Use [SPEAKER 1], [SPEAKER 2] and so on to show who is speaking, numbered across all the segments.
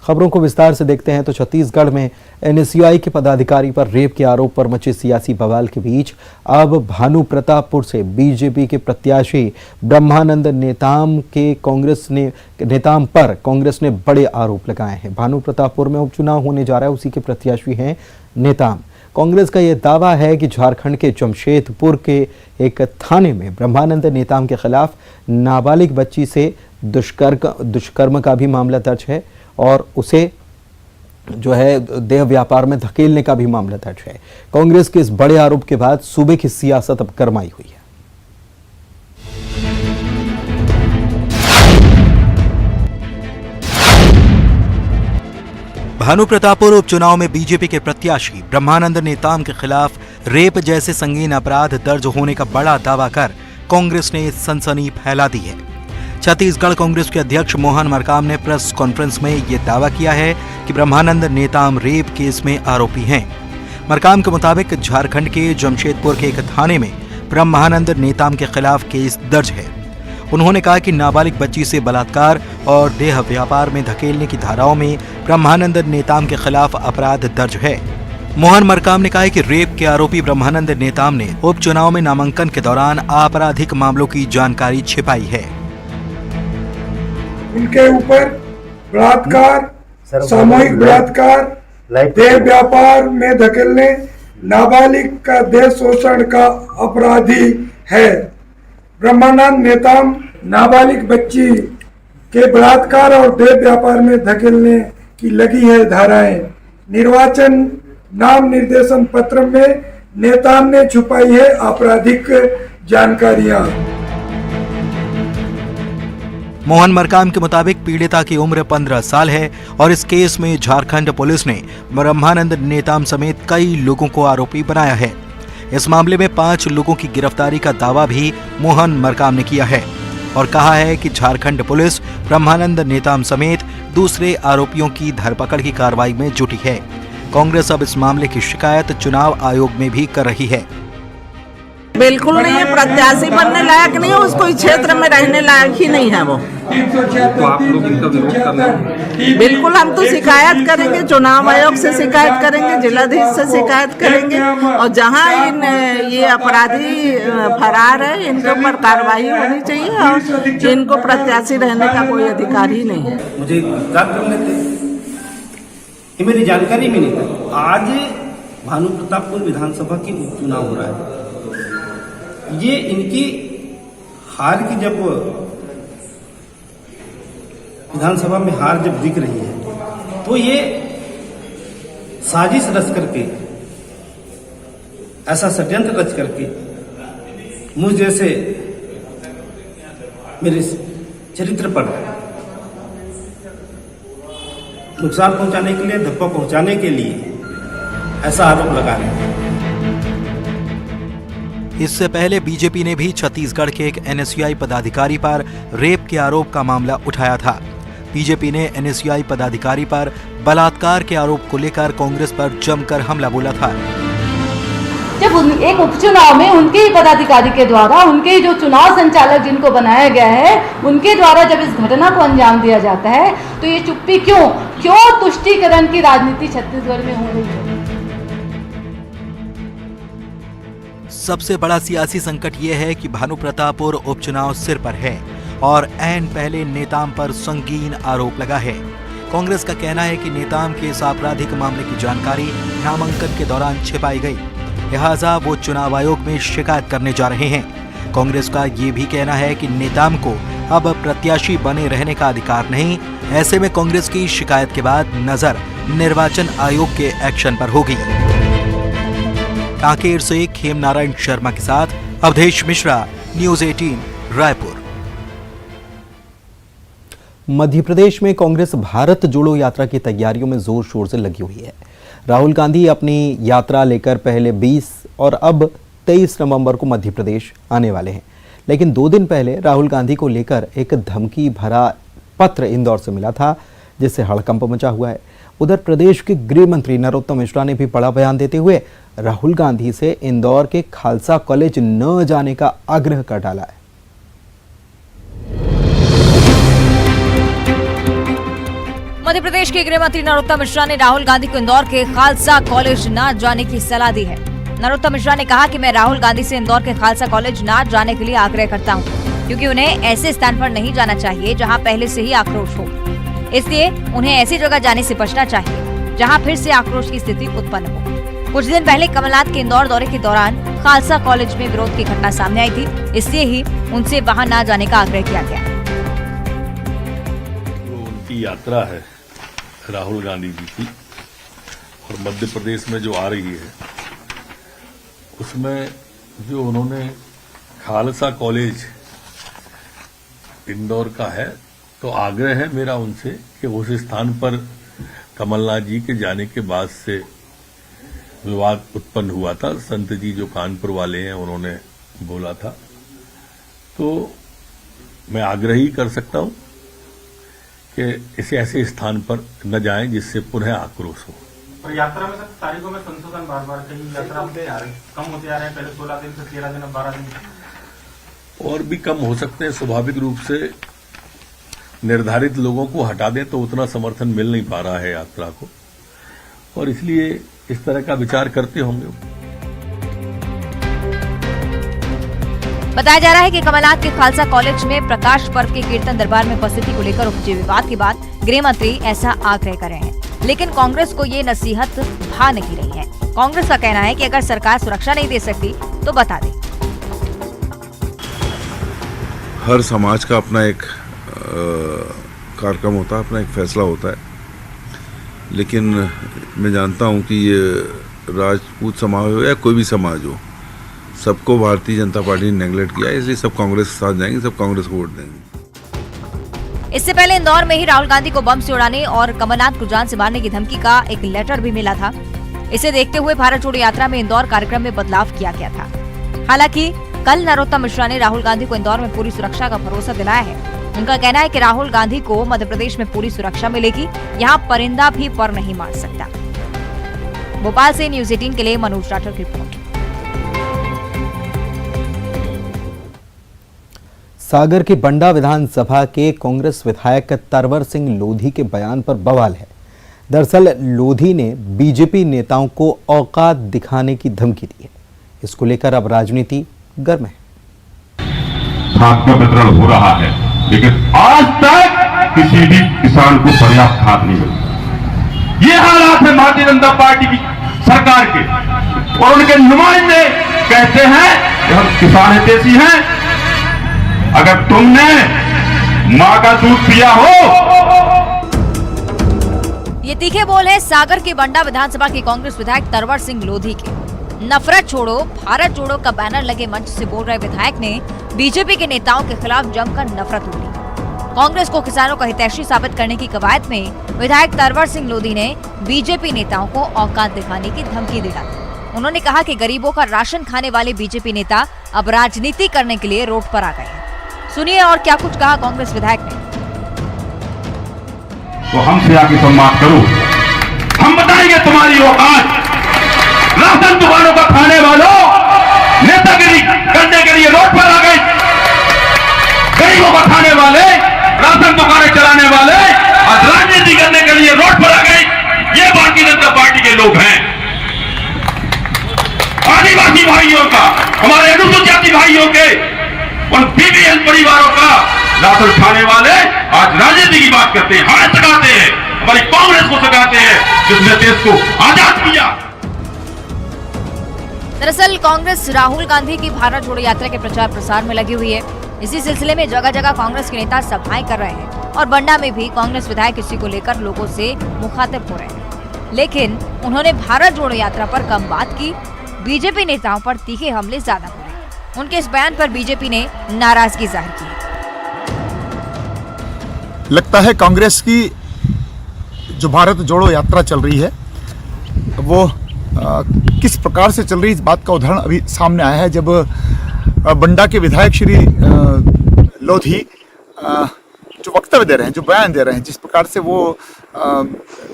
[SPEAKER 1] खबरों को विस्तार से देखते हैं तो छत्तीसगढ़ में एनएसयूआई के पदाधिकारी पर रेप के आरोप पर मचे सियासी बवाल के बीच अब भानु प्रतापपुर से बीजेपी के प्रत्याशी ब्रह्मानंद नेताम पर कांग्रेस ने बड़े आरोप लगाए हैं। भानु प्रतापपुर में उपचुनाव होने जा रहा है, उसी के प्रत्याशी हैं नेताम। कांग्रेस का यह दावा है कि झारखंड के जमशेदपुर के एक थाने में ब्रह्मानंद नेताम के खिलाफ नाबालिग बच्ची से दुष्कर्म का भी मामला दर्ज है और उसे जो है देह व्यापार में धकेलने का भी मामला दर्ज है। कांग्रेस के इस बड़े आरोप के बाद सूबे की सियासत अब गरमाई हुई है।
[SPEAKER 2] भानु प्रतापपुर उपचुनाव में बीजेपी के प्रत्याशी ब्रह्मानंद नेताम के खिलाफ रेप जैसे संगीन अपराध दर्ज होने का बड़ा दावा कर कांग्रेस ने सनसनी फैला दी है। छत्तीसगढ़ कांग्रेस के अध्यक्ष मोहन मरकाम ने प्रेस कॉन्फ्रेंस में ये दावा किया है कि ब्रह्मानंद नेताम रेप केस में आरोपी हैं। मरकाम के मुताबिक झारखंड के जमशेदपुर के एक थाने में ब्रह्मानंद नेताम के खिलाफ केस दर्ज है। उन्होंने कहा कि नाबालिग बच्ची से बलात्कार और देह व्यापार में धकेलने की धाराओं में ब्रह्मानंद नेताम के खिलाफ अपराध दर्ज है। मोहन मरकाम ने कहा है कि रेप के आरोपी ब्रह्मानंद नेताम ने उपचुनाव में नामांकन के दौरान आपराधिक मामलों की जानकारी छिपाई है।
[SPEAKER 3] उनके ऊपर बलात्कार, सामूहिक बलात्कार, देह व्यापार में धकेलने, नाबालिग का देह शोषण का अपराधी है। ब्रह्मानंद नेताम नाबालिग बच्ची के बलात्कार और देह व्यापार में धकेलने की लगी है धाराएं। निर्वाचन नाम निर्देशन पत्र में नेताम ने छुपाई है आपराधिक जानकारियां।
[SPEAKER 2] मोहन मरकाम के मुताबिक पीड़िता की उम्र 15 साल है और इस केस में झारखंड पुलिस ने ब्रह्मानंद नेताम समेत कई लोगों को आरोपी बनाया है। इस मामले में 5 लोगों की गिरफ्तारी का दावा भी मोहन मरकाम ने किया है और कहा है कि झारखंड पुलिस ब्रह्मानंद नेताम समेत दूसरे आरोपियों की धरपकड़ की कार्रवाई में जुटी है। कांग्रेस अब इस मामले की शिकायत चुनाव आयोग में भी कर रही है।
[SPEAKER 4] बिल्कुल नहीं है, प्रत्याशी बनने लायक नहीं है, उसको इस क्षेत्र में रहने लायक ही नहीं है वो।
[SPEAKER 5] तो आप लोग इनका विरोध कर रहे हैं?
[SPEAKER 4] बिल्कुल, हम तो शिकायत करेंगे, चुनाव आयोग से शिकायत करेंगे, जिलाधीश से शिकायत करेंगे और जहां ये अपराधी फरार है इनके ऊपर कार्रवाई होनी चाहिए और इनको प्रत्याशी रहने का कोई अधिकार ही नहीं है।
[SPEAKER 6] मुझे गिरफ्तार कर लेते, ये मेरी जानकारी में नहीं था। आज भानु प्रतापपुर विधानसभा की उपचुनाव हो रहा है। ये इनकी हार की जब विधानसभा में हार जब दिख रही है तो ये साजिश रच करके, ऐसा षड्यंत्र रच करके मुझ जैसे मेरे चरित्र पर नुकसान पहुंचाने के लिए, धप्पा पहुंचाने के लिए ऐसा आरोप लगा रहे हैं।
[SPEAKER 2] इससे पहले बीजेपी ने भी छत्तीसगढ़ के एक एनएसयूआई पदाधिकारी पर रेप के आरोप का मामला उठाया था। बीजेपी ने एनएसयूआई पदाधिकारी पर बलात्कार के आरोप को लेकर कांग्रेस पर जमकर हमला बोला था।
[SPEAKER 7] जब एक उपचुनाव में उनके ही पदाधिकारी के द्वारा, उनके ही जो चुनाव संचालक जिनको बनाया गया है, उनके द्वारा जब इस घटना को अंजाम दिया जाता है तो ये चुप्पी क्यों तुष्टीकरण की राजनीति छत्तीसगढ़ में हो रही है।
[SPEAKER 2] सबसे बड़ा सियासी संकट यह है कि भानु प्रतापपुर उपचुनाव सिर पर है और ऐन पहले नेताम पर संगीन आरोप लगा है। कांग्रेस का कहना है कि नेताम के इस आपराधिक मामले की जानकारी नामांकन के दौरान छिपाई गई, लिहाजा वो चुनाव आयोग में शिकायत करने जा रहे हैं। कांग्रेस का ये भी कहना है कि नेताम को अब प्रत्याशी बने रहने का अधिकार नहीं। ऐसे में कांग्रेस की शिकायत के बाद नजर निर्वाचन आयोग के एक्शन पर होगी। कांकेर से खेमनारायण शर्मा के साथ अवधेश मिश्रा, न्यूज़ 18 रायपुर।
[SPEAKER 1] मध्य प्रदेश में कांग्रेस भारत जोड़ो यात्रा की तैयारियों में जोर शोर से लगी हुई है। राहुल गांधी अपनी यात्रा लेकर पहले 20 और अब 23 नवंबर को मध्य प्रदेश आने वाले हैं, लेकिन 2 दिन पहले राहुल गांधी को लेकर एक धमकी भरा पत्र इंदौर से मिला था, जिससे हड़कंप मचा हुआ है। उधर प्रदेश के गृह मंत्री नरोत्तम मिश्रा ने भी बड़ा बयान देते हुए राहुल गांधी से इंदौर के खालसा कॉलेज न जाने का आग्रह कर डाला है।
[SPEAKER 8] मध्य प्रदेश के गृह मंत्री नरोत्तम मिश्रा ने राहुल गांधी को इंदौर के खालसा कॉलेज न जाने की सलाह दी है। नरोत्तम मिश्रा ने कहा कि मैं राहुल गांधी से इंदौर के खालसा कॉलेज न जाने के लिए आग्रह करता हूं, क्योंकि उन्हें ऐसे स्थान पर नहीं जाना चाहिए जहां पहले से ही आक्रोश हो। इसलिए उन्हें ऐसी जगह जाने से बचना चाहिए जहां फिर से आक्रोश की स्थिति उत्पन्न हो। कुछ दिन पहले कमलनाथ के इंदौर दौरे के दौरान खालसा कॉलेज में विरोध की घटना सामने आई थी, इसलिए ही उनसे वहां न जाने का आग्रह किया गया।
[SPEAKER 9] उनकी यात्रा है राहुल गांधी जी की, और मध्य प्रदेश में जो आ रही है उसमें जो उन्होंने खालसा कॉलेज इंदौर का है, तो आग्रह है मेरा उनसे कि उस स्थान पर कमलनाथ जी के जाने के बाद से विवाद उत्पन्न हुआ था। संत जी जो कानपुर वाले हैं उन्होंने बोला था, तो मैं आग्रह ही कर सकता हूं कि इसे ऐसे स्थान पर न जाएं जिससे पुनः आक्रोश हो।
[SPEAKER 5] और यात्रा में सर तारीखों में संशोधन बार बार कहीं यात्रा कम होते आ रहे हैं, पहले 16 दिन से 13 दिन, अब 12 दिन
[SPEAKER 9] और भी कम हो सकते हैं। स्वाभाविक रूप से निर्धारित लोगों को हटा दें तो उतना समर्थन मिल नहीं पा रहा है यात्रा को, और इसलिए इस तरह का विचार करते होंगे।
[SPEAKER 8] बताया जा रहा है कि कमलनाथ के खालसा कॉलेज में प्रकाश पर्व के कीर्तन दरबार में उपस्थिति को लेकर उपजे विवाद के बाद गृह मंत्री ऐसा आग्रह कर रहे हैं, लेकिन कांग्रेस को ये नसीहत भा नहीं रही है। कांग्रेस का कहना है कि अगर सरकार सुरक्षा नहीं दे सकती तो बता दे।
[SPEAKER 10] हर समाज का अपना एक कार्यक्रम होता है, अपना एक फैसला होता है, लेकिन मैं जानता हूं कि ये राजपूत समाज हो या कोई भी समाज हो, सबको भारतीय जनता पार्टी ने नेगलेक्ट किया है, इसलिए सब कांग्रेस के साथ जाएंगे, सब कांग्रेस को वोट देंगे।
[SPEAKER 8] इससे पहले इंदौर में ही राहुल गांधी को बम से उड़ाने और कमलनाथ को जान से मारने की धमकी का एक लेटर भी मिला था। इसे देखते हुए भारत जोड़ो यात्रा में इंदौर कार्यक्रम में बदलाव किया गया था। हालांकि कल नरोत्तम मिश्रा ने राहुल गांधी को इंदौर में पूरी सुरक्षा का भरोसा दिलाया है। उनका कहना है कि राहुल गांधी को मध्य प्रदेश में पूरी सुरक्षा मिलेगी, यहाँ परिंदा भी पर नहीं मार सकता। भोपाल से न्यूज 18 के लिए मनोज राठौर की रिपोर्ट।
[SPEAKER 1] सागर की बंडा विधानसभा के कांग्रेस विधायक तरवर सिंह लोधी के बयान पर बवाल है। दरअसल लोधी ने बीजेपी नेताओं को औकात दिखाने की धमकी दी है। इसको लेकर अब राजनीति गर्म है।
[SPEAKER 11] खाद का वितरण हो रहा है, लेकिन आज तक किसी भी किसान को पर्याप्त खाद नहीं मिली। ये हालात है भारतीय जनता पार्टी की सरकार के, और उनके नुमाइंदे कहते हैं कि हम किसान हितैषी हैं। अगर तुमने मां का दूध पिया हो।
[SPEAKER 8] ये तीखे बोल है सागर के बंडा विधानसभा के कांग्रेस विधायक तरवर सिंह लोधी के। नफरत छोड़ो भारत जोड़ो का बैनर लगे मंच से बोल रहे विधायक ने बीजेपी के नेताओं के खिलाफ जमकर नफरत उगली। कांग्रेस को किसानों का हितैषी साबित करने की कवायद में विधायक तरवर सिंह लोधी ने बीजेपी नेताओं को औकात दिखाने की धमकी दिला। उन्होंने कहा कि गरीबों का राशन खाने वाले बीजेपी नेता अब राजनीति करने के लिए रोड पर आ गए हैं। सुनिए और क्या कुछ कहा कांग्रेस विधायक ने।
[SPEAKER 11] तो हमसे आगे सम्मान करो, हम बताएंगे तुम्हारी औकात। राशन दुकानों का खाने वालों नेतागिरी करने के लिए रोड पर आ गए। गरीबों का खाने वाले, राशन दुकानें चलाने वाले आज राजनीति करने के लिए रोड पर आ गए। ये भारतीय जनता पार्टी के लोग हैं। आदिवासी भाइयों का, हमारे अनुसूचित जाति भाइयों के, उन बीपीएल परिवारों का राशन खाने वाले आज राजनीति की बात करते हैं, हमें सिखाते हैं, हमारी कांग्रेस को सिखाते हैं जिसने देश को आजाद किया।
[SPEAKER 8] दरअसल कांग्रेस राहुल गांधी की भारत जोड़ो यात्रा के प्रचार प्रसार में लगी हुई है। इसी सिलसिले में जगह जगह कांग्रेस के नेता सभाएं कर रहे हैं और बंडा में भी कांग्रेस विधायक इसी को लेकर लोगों से मुखातिब हो रहे हैं। लेकिन उन्होंने भारत जोड़ो यात्रा पर कम बात की, बीजेपी नेताओं पर तीखे हमले ज्यादा हो रहे। उनके इस बयान पर बीजेपी ने नाराजगी जाहिर की।
[SPEAKER 12] लगता है कांग्रेस की जो भारत जोड़ो यात्रा चल रही है वो किस प्रकार से चल रही है, इस बात का उदाहरण अभी सामने आया है, जब बंडा के विधायक श्री लोधी जो वक्तव्य दे रहे हैं, जो बयान दे रहे हैं, जिस प्रकार से वो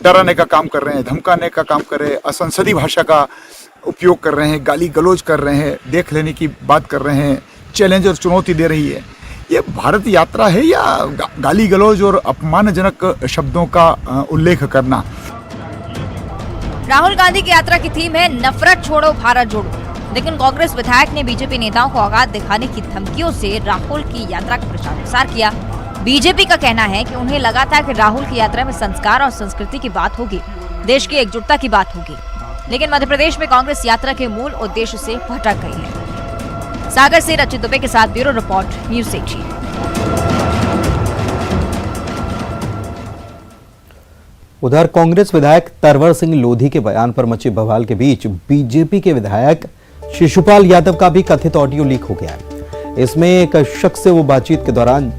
[SPEAKER 12] डराने का काम कर रहे हैं, धमकाने का काम कर रहे हैं, असंसदीय भाषा का उपयोग कर रहे हैं, गाली गलौज कर रहे हैं, देख लेने की बात कर रहे हैं, चैलेंज और चुनौती दे रही है। ये भारत यात्रा है या गाली गलौज और अपमानजनक शब्दों का उल्लेख करना।
[SPEAKER 8] राहुल गांधी की यात्रा की थीम है नफरत छोड़ो भारत जोड़ो, लेकिन कांग्रेस विधायक ने बीजेपी नेताओं को औकात दिखाने की धमकियों से राहुल की यात्रा का प्रचार प्रसार किया। बीजेपी का कहना है कि उन्हें लगा था कि राहुल की यात्रा में संस्कार और संस्कृति की बात होगी, देश की एकजुटता की बात होगी, लेकिन मध्य प्रदेश में कांग्रेस यात्रा के मूल उद्देश्य से भटक गई है। सागर से रचित दुबे के साथ ब्यूरो रिपोर्ट, न्यूज़ 18।
[SPEAKER 1] उधर कांग्रेस विधायक तरवर सिंह लोधी के बयान पर मचे बवाल के बीच बीजेपी के विधायक शिशुपाल यादव का भी कथित ऑडियो लीक हो गया है। इसमें एक शख्स से वो बातचीत के दौरान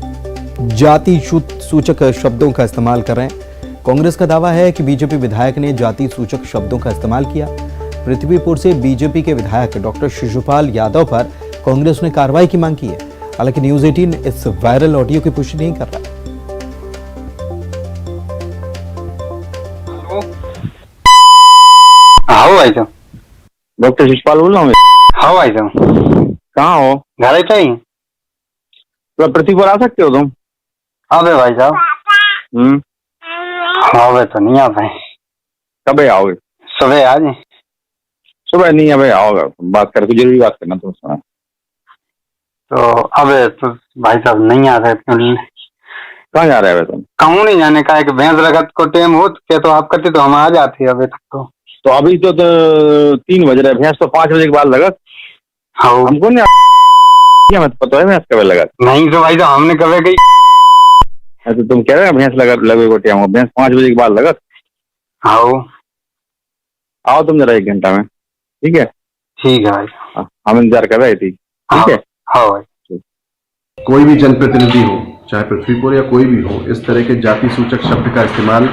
[SPEAKER 1] जाति सूचक शब्दों का इस्तेमाल कर रहे हैं। कांग्रेस का दावा है कि बीजेपी विधायक ने जाति सूचक शब्दों का इस्तेमाल किया। पृथ्वीपुर से बीजेपी के विधायक डॉक्टर शिशुपाल यादव पर कांग्रेस ने कार्रवाई की मांग की है। हालांकि न्यूज़ 18 इस वायरल ऑडियो की पुष्टि नहीं कर रहा।
[SPEAKER 13] हाँ भाई साहब, डॉक्टर शिशुपाल बोल रहा हूँ। हाँ भाई साहब, कहाँ हो? घर पे ही। तो पृथ्वीपुर आ सकते हो तुम? हाँ भाई साहब। हाँ भाई तो नहीं आ पाए। कब आओगे? सुबह आज। सुबह नहीं है भाई, आओगे बात करके, जरूरी बात करना तो सुना। तो अब तो भाई साहब नहीं आ रहे। कहाँ जा रहे हैं तुम? कहूँ नहीं जाने का, एक भैंस रगत को टाइम हो के तो आप करते तो हम आ जाते अभी तक। तो अभी तो 3 बज रहे, भैंस तो 5 बजे के बाद लगत। हाँ हमको नहीं मत पता है भैंस कब लगत। नहीं तो भाई साहब हमने कभी गई। तो तुम कह रहे हो भैंस लगे को टाइम हो, भैंस 5 बजे के बाद लगत। हाँ आओ तुम जरा 1 घंटा में। ठीक है? ठीक है भाई, हम इंतजार कर रहे थे। ठीक है? हाँ भाई।
[SPEAKER 14] कोई भी जनप्रतिनिधि हो, चाहे पृथ्वीपुर या कोई भी हो, इस तरह के जाति सूचक शब्द का इस्तेमाल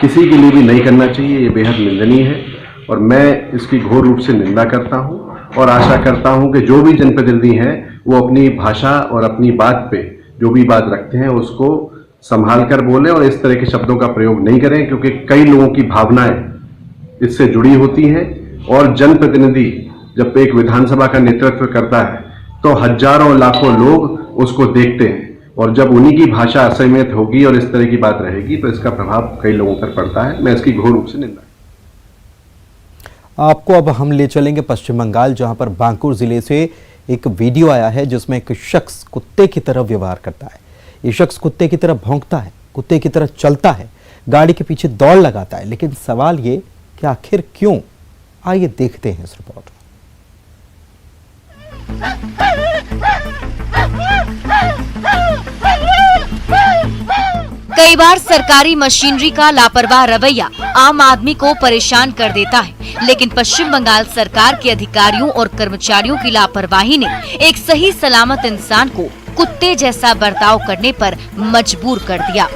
[SPEAKER 14] किसी के लिए भी नहीं करना चाहिए। ये बेहद निंदनीय है और मैं इसकी घोर रूप से निंदा करता हूँ और आशा करता हूँ कि जो भी जनप्रतिनिधि हैं वो अपनी भाषा और अपनी बात पे जो भी बात रखते हैं उसको संभाल कर बोलें और इस तरह के शब्दों का प्रयोग नहीं करें, क्योंकि कई लोगों की भावनाएं इससे जुड़ी होती हैं। और जनप्रतिनिधि जब एक विधानसभा का नेतृत्व करता है तो हजारों लाखों लोग उसको देखते हैं, और जब उन्हीं की भाषा असहमित होगी और इस तरह की बात रहेगी तो इसका प्रभाव कई लोगों पर पड़ता है। मैं इसकी घोर रूप से निंदा।
[SPEAKER 1] आपको अब हम ले चलेंगे पश्चिम बंगाल, जहां पर बांकुर जिले से एक वीडियो आया है जिसमें एक शख्स कुत्ते की तरह व्यवहार करता है। ये शख्स कुत्ते की तरह भौंकता है, कुत्ते की तरह चलता है, गाड़ी के पीछे दौड़ लगाता है। लेकिन सवाल ये कि आखिर क्यों? आइए देखते हैं इस रिपोर्ट।
[SPEAKER 8] कई बार सरकारी मशीनरी का लापरवाह रवैया आम आदमी को परेशान कर देता है, लेकिन पश्चिम बंगाल सरकार के अधिकारियों और कर्मचारियों की लापरवाही ने एक सही सलामत इंसान को कुत्ते जैसा बर्ताव करने पर मजबूर कर दिया।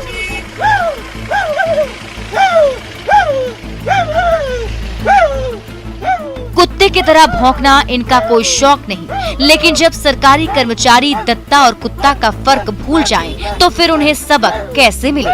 [SPEAKER 8] कुत्ते की तरह भौंकना इनका कोई शौक नहीं, लेकिन जब सरकारी कर्मचारी दत्ता और कुत्ता का फर्क भूल जाएं, तो फिर उन्हें सबक कैसे मिले?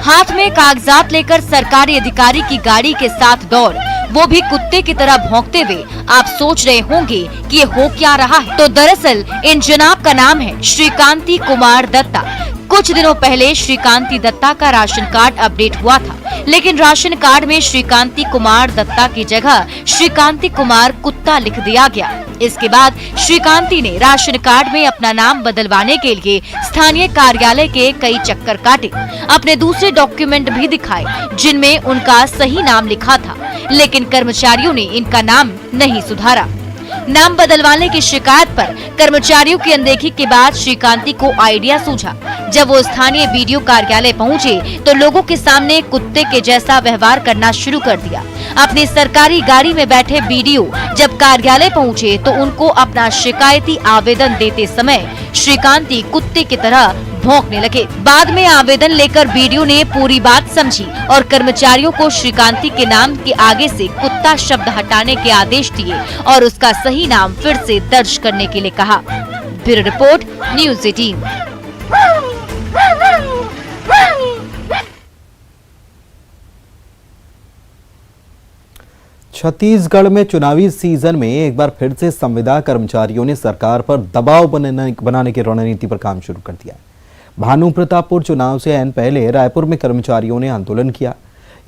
[SPEAKER 8] हाथ में कागजात लेकर सरकारी अधिकारी की गाड़ी के साथ दौड़, वो भी कुत्ते की तरह भौंकते हुए। आप सोच रहे होंगे कि ये हो क्या रहा है, तो दरअसल इन जनाब का नाम है श्रीकांति कुमार दत्ता। कुछ दिनों पहले श्रीकांति दत्ता का राशन कार्ड अपडेट हुआ था, लेकिन राशन कार्ड में श्रीकांति कुमार दत्ता की जगह श्रीकांति कुमार कुत्ता लिख दिया गया। इसके बाद श्रीकांति ने राशन कार्ड में अपना नाम बदलवाने के लिए स्थानीय कार्यालय के कई चक्कर काटे, अपने दूसरे डॉक्यूमेंट भी दिखाए जिनमें उनका सही नाम लिखा था, लेकिन कर्मचारियों ने इनका नाम नहीं सुधारा। नाम बदलवाने की शिकायत पर कर्मचारियों की अनदेखी के बाद श्रीकांति को आइडिया सूझा। जब वो स्थानीय बीडीओ कार्यालय पहुंचे तो लोगों के सामने कुत्ते के जैसा व्यवहार करना शुरू कर दिया। अपनी सरकारी गाड़ी में बैठे बीडीओ जब कार्यालय पहुंचे तो उनको अपना शिकायती आवेदन देते समय श्रीकांति कुत्ते की तरह भौंकने लगे। बाद में आवेदन लेकर बीडीओ ने पूरी बात समझी और कर्मचारियों को श्रीकांति के नाम के आगे से कुत्ता शब्द हटाने के आदेश दिए और उसका सही नाम फिर से दर्ज करने के लिए कहा। Bureau report, news 18।
[SPEAKER 1] छत्तीसगढ़ में चुनावी सीजन में एक बार फिर से संविदा कर्मचारियों ने सरकार पर दबाव बनाने की रणनीति पर काम शुरू कर दिया है। भानु प्रतापपुर चुनाव से ऐन पहले रायपुर में कर्मचारियों ने आंदोलन किया।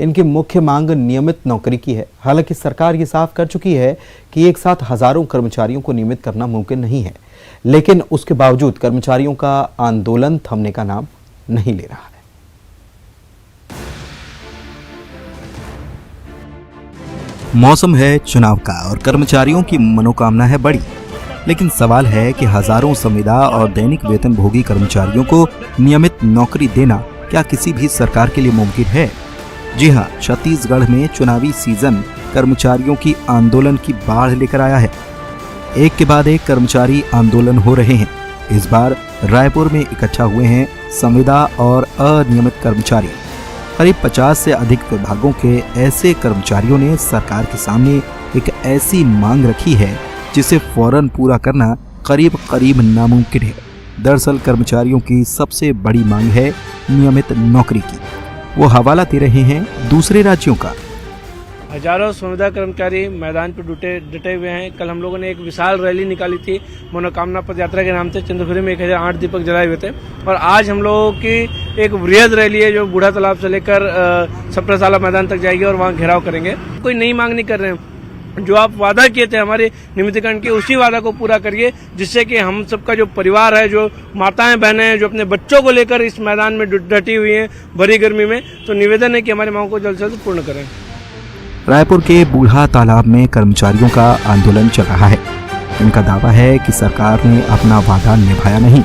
[SPEAKER 1] इनकी मुख्य मांग नियमित नौकरी की है। हालांकि सरकार ये साफ कर चुकी है कि एक साथ हजारों कर्मचारियों को नियमित करना मुमकिन नहीं है, लेकिन उसके बावजूद कर्मचारियों का आंदोलन थमने का नाम नहीं ले रहा है।
[SPEAKER 2] मौसम है चुनाव का और कर्मचारियों की मनोकामना है बड़ी, लेकिन सवाल है कि हजारों संविदा और दैनिक वेतन भोगी कर्मचारियों को नियमित नौकरी देना क्या किसी भी सरकार के लिए मुमकिन है? जी हां, छत्तीसगढ़ में चुनावी सीजन कर्मचारियों की आंदोलन की बाढ़ लेकर आया है। एक के बाद एक कर्मचारी आंदोलन हो रहे हैं। इस बार रायपुर में इकट्ठा हुए हैं संविदा और अनियमित कर्मचारी। करीब 50 से अधिक विभागों के ऐसे कर्मचारियों ने सरकार के सामने एक ऐसी मांग रखी है जिसे फौरन पूरा करना करीब करीब नामुमकिन है। दरअसल कर्मचारियों की सबसे बड़ी मांग है नियमित नौकरी की। वो हवाला दे रहे हैं दूसरे राज्यों का।
[SPEAKER 15] हजारों संविदा कर्मचारी मैदान पर डटे हुए हैं। कल हम लोगों ने एक विशाल रैली निकाली थी मनोकामना पद यात्रा के नाम से। चंद्रपुरी में 1008 दीपक जलाए हुए थे और आज हम लोगों की एक वृहद रैली है जो बूढ़ा तालाब से लेकर सप्ताशाला मैदान तक जाएगी और वहां घेराव करेंगे। कोई नई मांग नहीं कर रहे हैं। जो आप वादा किए थे हमारे नियमितीकरण के, उसी वादा को पूरा करिए, जिससे कि हम सबका जो परिवार है, जो माताएं बहनें हैं, जो अपने बच्चों को लेकर इस मैदान में डटी हुई हैं भरी गर्मी में, तो निवेदन है कि हमारी मांग को जल्द से जल्द पूर्ण करें।
[SPEAKER 2] रायपुर के बूढ़ा तालाब में कर्मचारियों का आंदोलन चल रहा है। इनका दावा है कि सरकार ने अपना वादा निभाया नहीं,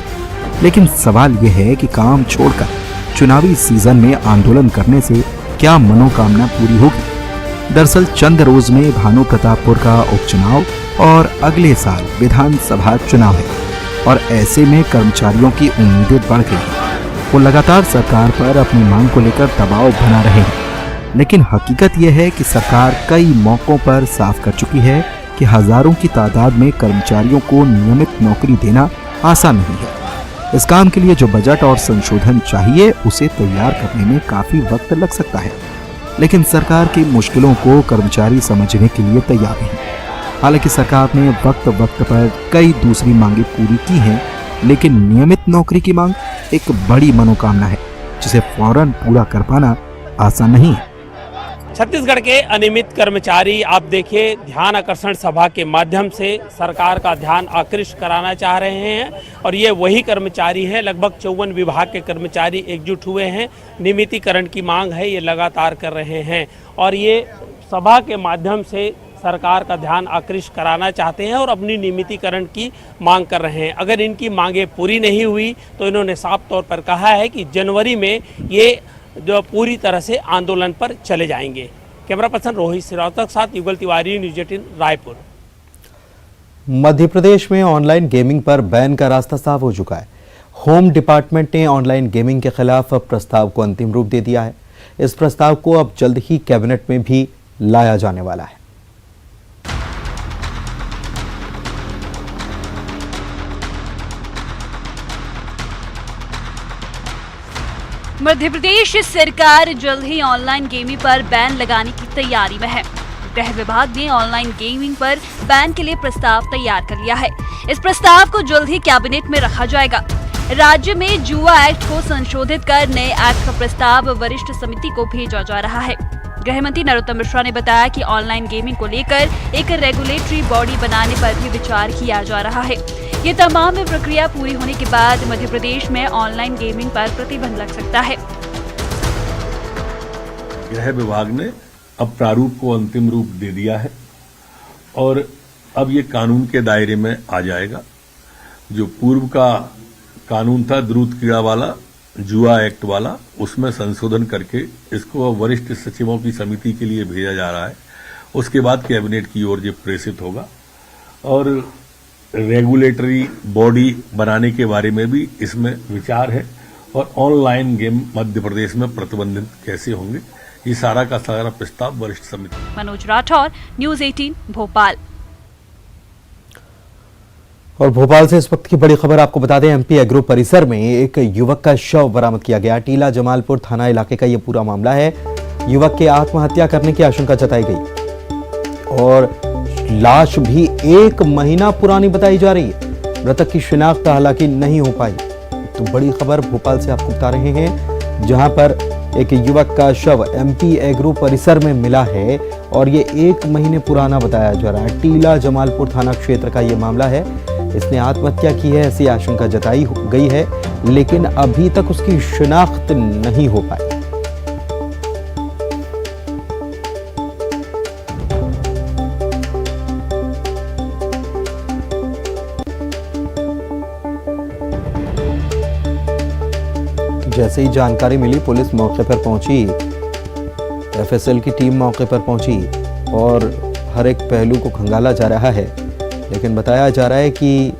[SPEAKER 2] लेकिन सवाल यह है कि काम छोड़कर चुनावी सीजन में आंदोलन करने से क्या मनोकामना पूरी होगी? दरअसल चंद रोज में भानु प्रतापपुर का उपचुनाव और अगले साल विधानसभा चुनाव है और ऐसे में कर्मचारियों की उम्मीदें बढ़ गई हैं। वो लगातार सरकार पर अपनी मांग को लेकर दबाव बना रहे हैं, लेकिन हकीकत यह है कि सरकार कई मौकों पर साफ कर चुकी है कि हजारों की तादाद में कर्मचारियों को नियमित नौकरी देना आसान नहीं है। इस काम के लिए जो बजट और संशोधन चाहिए उसे तैयार करने में काफी वक्त लग सकता है, लेकिन सरकार की मुश्किलों को कर्मचारी समझने के लिए तैयार नहीं। हालांकि सरकार ने वक्त वक्त पर कई दूसरी मांगे पूरी की हैं, लेकिन नियमित नौकरी की मांग एक बड़ी मनोकामना है जिसे फौरन पूरा कर पाना आसान नहीं है।
[SPEAKER 15] छत्तीसगढ़ के अनियमित कर्मचारी आप देखिए ध्यान आकर्षण सभा के माध्यम से सरकार का ध्यान आकृष्ट कराना चाह रहे हैं और ये वही कर्मचारी हैं। लगभग 54 विभाग के कर्मचारी एकजुट हुए हैं। नियमितीकरण की मांग है, ये लगातार कर रहे हैं और ये सभा के माध्यम से सरकार का ध्यान आकृष्ट कराना चाहते हैं और अपनी नियमितीकरण की मांग कर रहे हैं। अगर इनकी मांगें पूरी नहीं हुई तो इन्होंने साफ तौर पर कहा है कि जनवरी में ये जो पूरी तरह से आंदोलन पर चले जाएंगे। कैमरा पर्सन रोहित श्रीवास्तव के साथ युगल तिवारी, न्यूज़ 18 रायपुर।
[SPEAKER 1] मध्य प्रदेश में ऑनलाइन गेमिंग पर बैन का रास्ता साफ हो चुका है। होम डिपार्टमेंट ने ऑनलाइन गेमिंग के खिलाफ प्रस्ताव को अंतिम रूप दे दिया है। इस प्रस्ताव को अब जल्द ही कैबिनेट में भी लाया जाने वाला है।
[SPEAKER 16] मध्य प्रदेश सरकार जल्द ही ऑनलाइन गेमिंग पर बैन लगाने की तैयारी में है। गृह विभाग ने ऑनलाइन गेमिंग पर बैन के लिए प्रस्ताव तैयार कर लिया है। इस प्रस्ताव को जल्द ही कैबिनेट में रखा जाएगा। राज्य में जुआ एक्ट को संशोधित कर नए एक्ट का प्रस्ताव वरिष्ठ समिति को भेजा जा रहा है। गृह मंत्री नरोत्तम मिश्रा ने बताया कि ऑनलाइन गेमिंग को लेकर एक रेगुलेटरी बॉडी बनाने पर भी विचार किया जा रहा है। ये तमाम प्रक्रिया पूरी होने के बाद मध्य प्रदेश में ऑनलाइन गेमिंग पर प्रतिबंध लग सकता है।
[SPEAKER 9] गृह विभाग ने अब प्रारूप को अंतिम रूप दे दिया है और अब ये कानून के दायरे में आ जाएगा। जो पूर्व का कानून था द्रुत क्रीड़ा वाला, जुआ एक्ट वाला, उसमें संशोधन करके इसको वरिष्ठ सचिवों की समिति के लिए भेजा जा रहा है। उसके बाद कैबिनेट की ओर ये प्रेषित होगा और रेगुलेटरी बॉडी बनाने के बारे में भी इसमें विचार है और ऑनलाइन गेम मध्य प्रदेश में प्रतिबंधित कैसे होंगे, ये सारा का सारा प्रस्ताव वरिष्ठ समिति।
[SPEAKER 16] मनोज राठौर, न्यूज़ 18 भोपाल।
[SPEAKER 1] और भोपाल से इस वक्त की बड़ी खबर आपको बता दें, एमपी एग्रो परिसर में एक युवक का शव बरामद किया गया। टीला जमालपुर थाना इलाके का यह पूरा मामला है। युवक के आत्महत्या करने की आशंका जताई गई। और लाश भी 1 महीना पुरानी बताई जा रही है। मृतक की शिनाख्त हालांकि नहीं हो पाई। तो बड़ी खबर भोपाल से आपको बता रहे हैं, जहां पर एक युवक का शव एमपी एग्रो परिसर में मिला है और ये 1 महीने पुराना बताया जा रहा है। टीला जमालपुर थाना क्षेत्र का ये मामला है। इसने आत्महत्या की है ऐसी आशंका जताई गई है, लेकिन अभी तक उसकी शिनाख्त नहीं हो पाई। जैसे ही जानकारी मिली, पुलिस मौके पर पहुंची, एफएसएल की टीम मौके पर पहुंची और हर एक पहलू को खंगाला जा रहा है, लेकिन बताया जा रहा है कि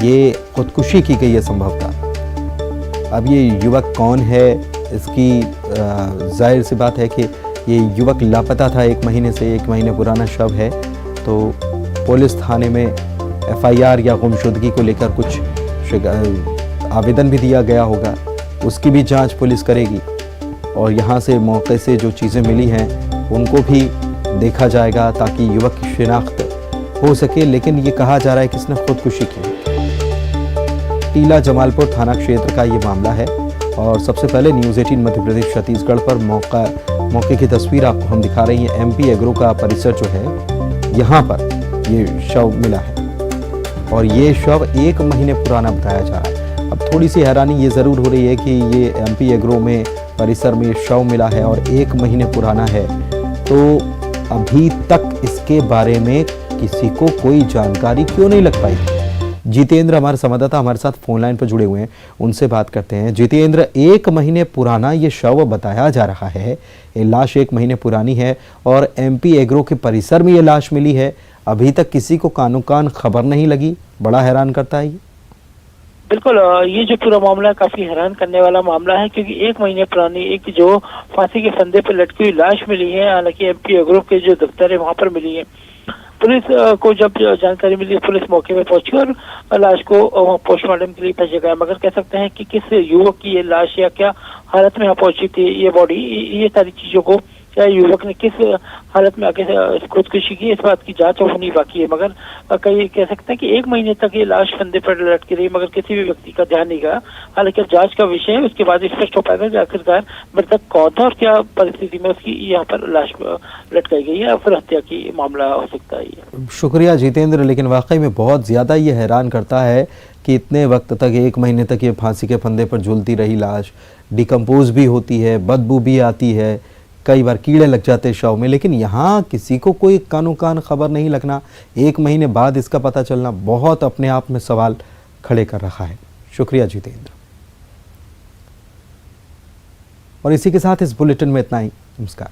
[SPEAKER 1] ये खुदकुशी की गई है संभवतः। अब ये युवक कौन है, इसकी जाहिर सी बात है कि ये युवक लापता था 1 महीने से। 1 महीने पुराना शव है, तो पुलिस थाने में एफआईआर या गुमशुदगी को लेकर कुछ आवेदन भी दिया गया होगा, उसकी भी जांच पुलिस करेगी और यहाँ से मौके से जो चीज़ें मिली हैं उनको भी देखा जाएगा ताकि युवक की शिनाख्त हो सके। लेकिन ये कहा जा रहा है कि इसने खुदकुशी की। टीला जमालपुर थाना क्षेत्र का ये मामला है और सबसे पहले न्यूज़ 18 मध्य प्रदेश छत्तीसगढ़ पर मौके की तस्वीर आपको हम दिखा रही हैं। एमपी एग्रो का परिसर जो है, यहाँ पर ये शव मिला है और ये शव 1 महीने पुराना बताया जा रहा है। अब थोड़ी सी हैरानी ये ज़रूर हो रही है कि ये एमपी एग्रो में परिसर में शव मिला है और 1 महीने पुराना है, तो अभी तक इसके बारे में किसी को कोई जानकारी क्यों नहीं लग पाई। जितेंद्र हमारे संवाददाता हमारे साथ फोन लाइन पर जुड़े हुए हैं, उनसे बात करते हैं। जितेंद्र, 1 महीने पुराना ये शव बताया जा रहा है, ये लाश 1 महीने पुरानी है और एमपी एग्रो के परिसर में ये लाश मिली है। अभी तक किसी को कानो कान खबर नहीं लगी, बड़ा हैरान करता है ये।
[SPEAKER 17] बिल्कुल, ये जो पूरा मामला काफी हैरान करने वाला मामला है, क्योंकि 1 महीने पुरानी एक जो फांसी के फंदे पर लटकी हुई लाश मिली है। हालांकि एमपी एग्रो के जो दफ्तर है वहां पर मिली है। पुलिस को जब जानकारी मिली, पुलिस मौके पे पहुंची और लाश को पोस्टमार्टम के लिए भेजा गया। मगर कह सकते हैं कि किस युवक की ये लाश या क्या हालत में यहाँ पहुंची थी ये बॉडी, ये सारी चीजों को क्या युवक ने किस हालत में आके खुदकुशी की, इस बात की जांच होनी बाकी है। मगर कई कह सकते हैं कि 1 महीने तक ये लाश फंदे पर लटकी रही, मगर किसी भी व्यक्ति का ध्यान नहीं गया। हालांकि अब जांच का विषय है, उसके बाद स्पष्ट हो पाएगा कि आखिरकार मृतक कौन था और क्या परिस्थिति में उसकी यहाँ पर लाश लटकाई गई है या फिर हत्या की मामला हो सकता है।
[SPEAKER 1] शुक्रिया जितेंद्र, लेकिन वाकई में बहुत ज़्यादा ये हैरान करता है कि इतने वक्त तक 1 महीने तक ये फांसी के फंदे पर झूलती रही लाश, डिकम्पोज भी होती है, बदबू भी आती है, कई बार कीड़े लग जाते हैं शव में, लेकिन यहाँ किसी को कोई कानो कान खबर नहीं लगना, 1 महीने बाद इसका पता चलना बहुत अपने आप में सवाल खड़े कर रहा है। शुक्रिया जितेंद्र। और इसी के साथ इस बुलेटिन में इतना ही। नमस्कार।